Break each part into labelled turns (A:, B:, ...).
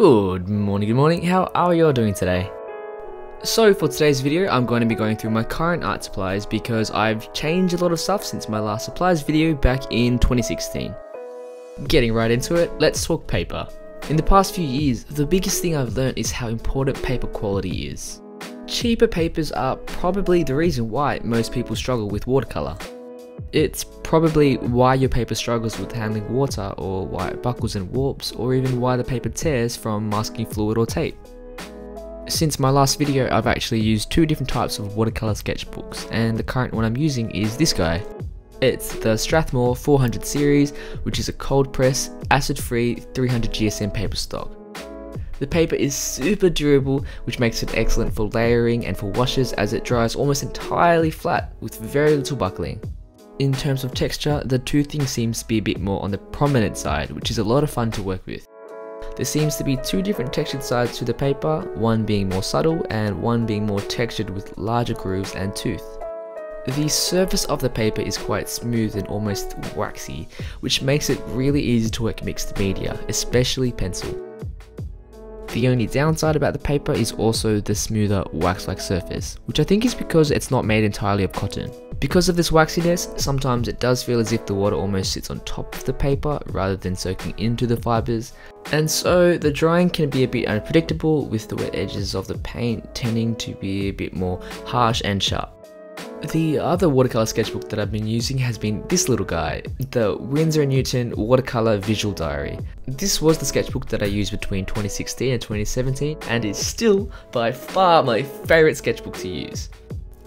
A: Good morning, how are you all doing today? So for today's video, I'm going to be going through my current art supplies because I've changed a lot of stuff since my last supplies video back in 2016. Getting right into it, let's talk paper. In the past few years, the biggest thing I've learned is how important paper quality is. Cheaper papers are probably the reason why most people struggle with watercolor. It's probably why your paper struggles with handling water, or why it buckles and warps, or even why the paper tears from masking fluid or tape. Since my last video, I've actually used two different types of watercolor sketchbooks, and the current one I'm using is this guy. It's the Strathmore 400 series, which is a cold press, acid-free 300 GSM paper stock. The paper is super durable, which makes it excellent for layering and for washes as it dries almost entirely flat with very little buckling. In terms of texture, the toothing seems to be a bit more on the prominent side, which is a lot of fun to work with. There seems to be two different textured sides to the paper, one being more subtle and one being more textured with larger grooves and tooth. The surface of the paper is quite smooth and almost waxy, which makes it really easy to work mixed media, especially pencil. The only downside about the paper is also the smoother wax-like surface, which I think is because it's not made entirely of cotton. Because of this waxiness, sometimes it does feel as if the water almost sits on top of the paper rather than soaking into the fibers, and so the drying can be a bit unpredictable, with the wet edges of the paint tending to be a bit more harsh and sharp. The other watercolor sketchbook that I've been using has been this little guy, the Winsor & Watercolor Visual Diary. This was the sketchbook that I used between 2016 and 2017 and is still by far my favourite sketchbook to use.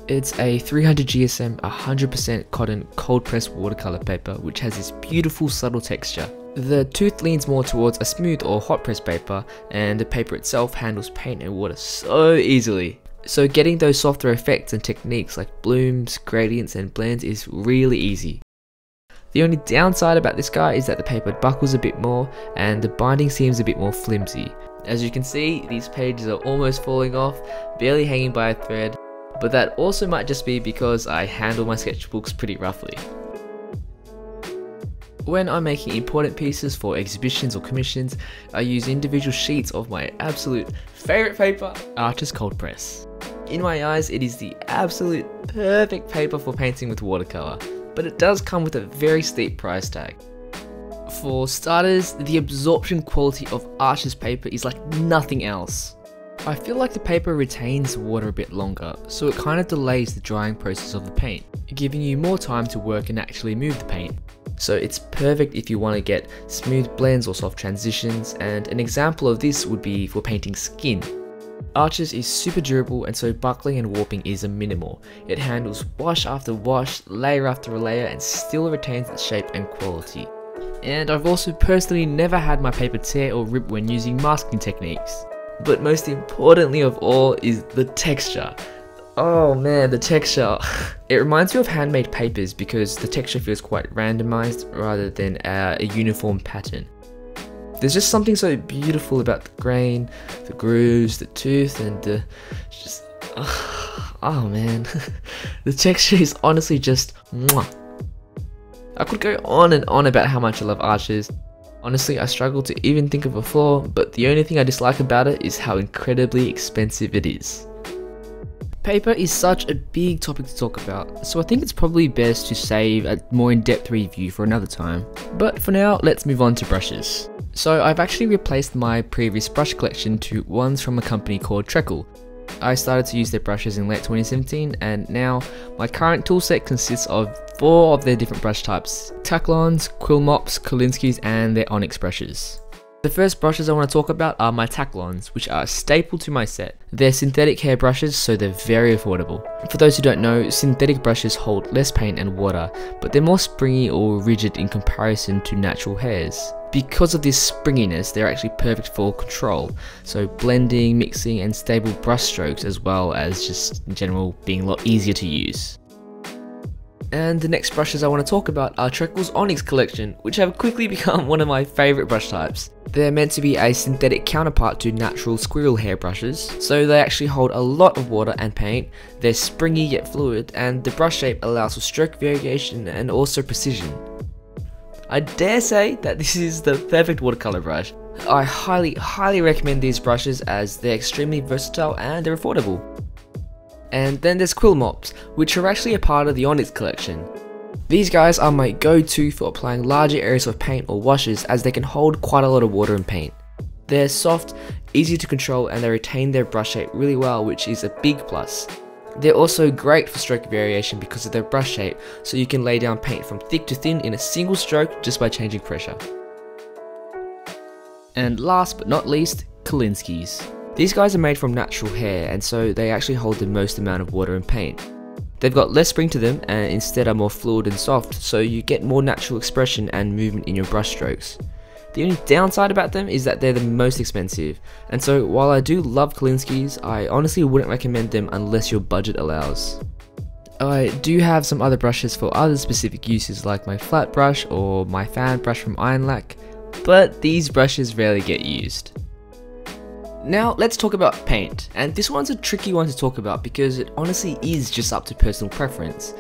A: It's a 300 GSM 100% cotton cold pressed watercolor paper which has this beautiful subtle texture. The tooth leans more towards a smooth or hot press paper, and the paper itself handles paint and water so easily. So getting those softer effects and techniques like blooms, gradients and blends is really easy. The only downside about this guy is that the paper buckles a bit more and the binding seems a bit more flimsy. As you can see, these pages are almost falling off, barely hanging by a thread, but that also might just be because I handle my sketchbooks pretty roughly. When I'm making important pieces for exhibitions or commissions, I use individual sheets of my absolute favourite paper, Arches Cold Press. In my eyes, it is the absolute perfect paper for painting with watercolour, but it does come with a very steep price tag. For starters, the absorption quality of Arches paper is like nothing else. I feel like the paper retains water a bit longer, so it kind of delays the drying process of the paint, giving you more time to work and actually move the paint. So it's perfect if you want to get smooth blends or soft transitions, and an example of this would be for painting skin. Arches is super durable, and so buckling and warping is a minimal. It handles wash after wash, layer after layer, and still retains its shape and quality. And I've also personally never had my paper tear or rip when using masking techniques. But most importantly of all is the texture. Oh man, the texture. It reminds me of handmade papers because the texture feels quite randomized rather than a uniform pattern. There's just something so beautiful about the grain, the grooves, the tooth, and the just oh man. The texture is honestly just mwah. I could go on and on about how much I love Arches. Honestly, I struggle to even think of a flaw, but the only thing I dislike about it is how incredibly expensive it is. Paper is such a big topic to talk about, so I think it's probably best to save a more in-depth review for another time. But for now, let's move on to brushes. So I've actually replaced my previous brush collection to ones from a company called Treacle. I started to use their brushes in late 2017, and now my current toolset consists of 4 of their different brush types: Taklons, Quill Mops, Kolinsky's and their Onyx brushes. The first brushes I want to talk about are my Taklons, which are a staple to my set. They're synthetic hair brushes, so they're very affordable. For those who don't know, synthetic brushes hold less paint and water, but they're more springy or rigid in comparison to natural hairs. Because of this springiness, they're actually perfect for control, so blending, mixing and stable brush strokes, as well as just in general being a lot easier to use. And the next brushes I want to talk about are Treacle's Onyx collection, which have quickly become one of my favourite brush types. They're meant to be a synthetic counterpart to natural squirrel hair brushes, so they actually hold a lot of water and paint, they're springy yet fluid, and the brush shape allows for stroke variation and also precision. I dare say that this is the perfect watercolor brush. I highly recommend these brushes as they're extremely versatile and they're affordable. And then there's quill mops, which are actually a part of the Onyx collection. These guys are my go-to for applying larger areas of paint or washes as they can hold quite a lot of water and paint. They're soft, easy to control, and they retain their brush shape really well, which is a big plus. They're also great for stroke variation because of their brush shape, so you can lay down paint from thick to thin in a single stroke just by changing pressure. And last but not least, Kolinsky's. These guys are made from natural hair, and so they actually hold the most amount of water and paint. They've got less spring to them and instead are more fluid and soft, so you get more natural expression and movement in your brush strokes. The only downside about them is that they're the most expensive, and so while I do love Kolinsky's, I honestly wouldn't recommend them unless your budget allows. I do have some other brushes for other specific uses like my flat brush or my fan brush from Iron Lac, but these brushes rarely get used. Now let's talk about paint, and this one's a tricky one to talk about because it honestly is just up to personal preference.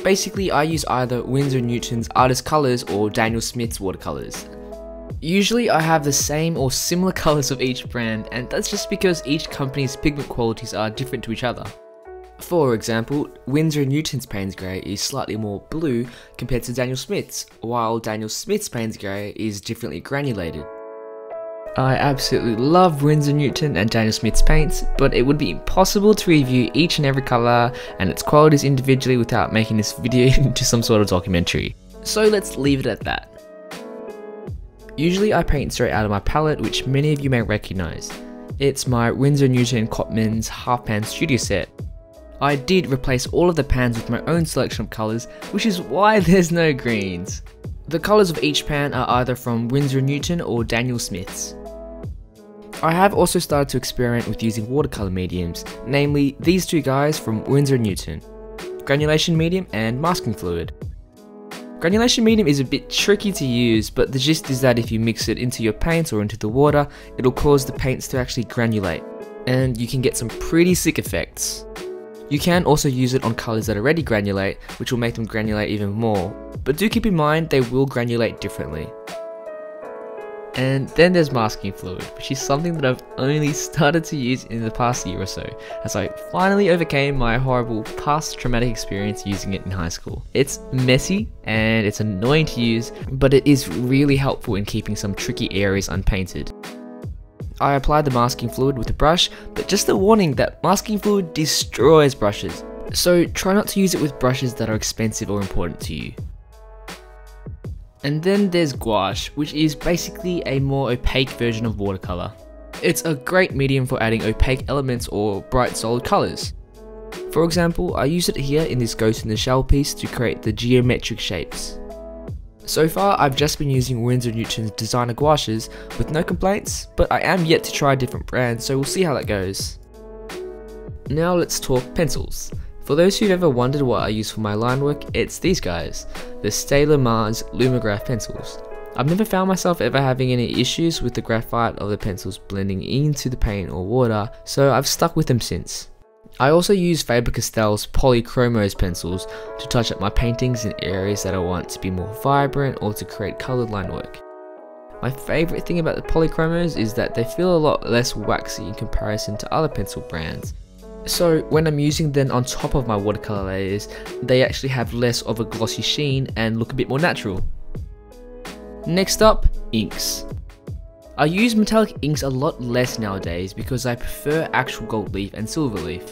A: Basically, I use either Winsor & Newton's Artist Colors or Daniel Smith's Watercolors. Usually I have the same or similar colors of each brand, and that's just because each company's pigment qualities are different to each other. For example, Winsor & Newton's Payne's Grey is slightly more blue compared to Daniel Smith's, while Daniel Smith's Payne's Grey is differently granulated. I absolutely love Winsor & Newton and Daniel Smith's paints, but it would be impossible to review each and every colour and its qualities individually without making this video into some sort of documentary. So let's leave it at that. Usually I paint straight out of my palette, which many of you may recognise. It's my Winsor & Newton Cotman's half pan studio set. I did replace all of the pans with my own selection of colours, which is why there's no greens. The colours of each pan are either from Winsor & Newton or Daniel Smith's. I have also started to experiment with using watercolour mediums, namely these two guys from Winsor & Newton, Granulation medium and masking fluid. Granulation medium is a bit tricky to use, but the gist is that if you mix it into your paints or into the water, it'll cause the paints to actually granulate, and you can get some pretty sick effects. You can also use it on colours that already granulate, which will make them granulate even more, but do keep in mind they will granulate differently. And then there's masking fluid, which is something that I've only started to use in the past year or so, as I finally overcame my horrible past traumatic experience using it in high school. It's messy and it's annoying to use, but it is really helpful in keeping some tricky areas unpainted. I applied the masking fluid with a brush, but just a warning that masking fluid destroys brushes, so try not to use it with brushes that are expensive or important to you. And then there's gouache, which is basically a more opaque version of watercolour. It's a great medium for adding opaque elements or bright solid colours. For example, I use it here in this Ghost in the Shell piece to create the geometric shapes. So far I've just been using Winsor & Newton's designer gouaches with no complaints, but I am yet to try different brands, so we'll see how that goes. Now let's talk pencils. For those who've ever wondered what I use for my line work, it's these guys, the Staedtler Lumograph pencils. I've never found myself ever having any issues with the graphite of the pencils blending into the paint or water, so I've stuck with them since. I also use Faber-Castell's Polychromos pencils to touch up my paintings in areas that I want to be more vibrant or to create coloured line work. My favourite thing about the Polychromos is that they feel a lot less waxy in comparison to other pencil brands. So when I'm using them on top of my watercolour layers, they actually have less of a glossy sheen and look a bit more natural. Next up, inks. I use metallic inks a lot less nowadays because I prefer actual gold leaf and silver leaf.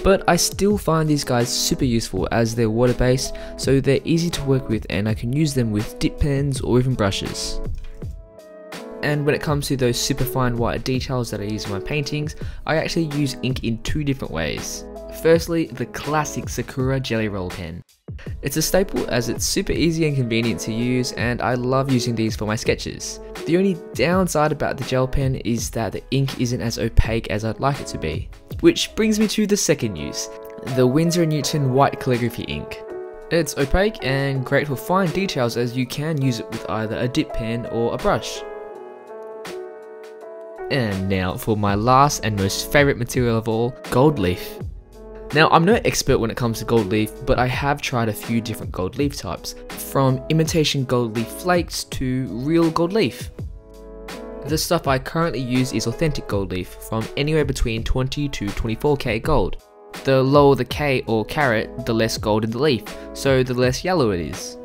A: But I still find these guys super useful as they're water based, so they're easy to work with and I can use them with dip pens or even brushes. And when it comes to those super fine white details that I use in my paintings, I actually use ink in two different ways. Firstly, the classic Sakura Jelly Roll pen. It's a staple as it's super easy and convenient to use, and I love using these for my sketches. The only downside about the gel pen is that the ink isn't as opaque as I'd like it to be. Which brings me to the second use, the Winsor & Newton White Calligraphy ink. It's opaque and great for fine details as you can use it with either a dip pen or a brush. And now for my last and most favourite material of all, gold leaf. Now I'm no expert when it comes to gold leaf, but I have tried a few different gold leaf types, from imitation gold leaf flakes to real gold leaf. The stuff I currently use is authentic gold leaf from anywhere between 20 to 24k gold. The lower the K or carat, the less gold in the leaf, so the less yellow it is.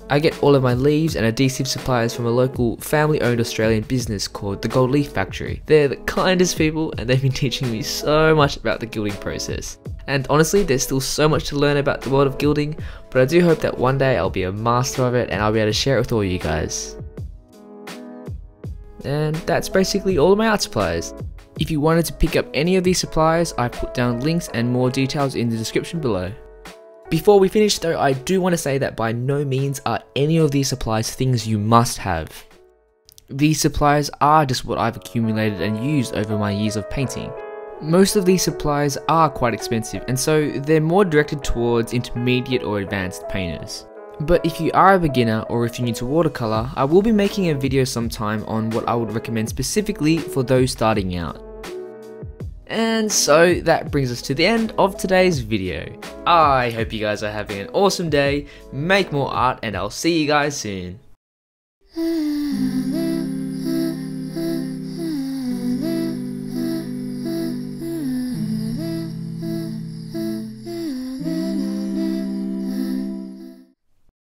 A: I get all of my leaves and adhesive supplies from a local family-owned Australian business called the Gold Leaf Factory. They're the kindest people and they've been teaching me so much about the gilding process. And honestly, there's still so much to learn about the world of gilding, but I do hope that one day I'll be a master of it and I'll be able to share it with all you guys. And that's basically all of my art supplies. If you wanted to pick up any of these supplies, I put down links and more details in the description below. Before we finish though, I do want to say that by no means are any of these supplies things you must have. These supplies are just what I've accumulated and used over my years of painting. Most of these supplies are quite expensive, and so they're more directed towards intermediate or advanced painters. But if you are a beginner or if you're new to watercolor, I will be making a video sometime on what I would recommend specifically for those starting out. And so that brings us to the end of today's video. I hope you guys are having an awesome day, make more art, and I'll see you guys soon.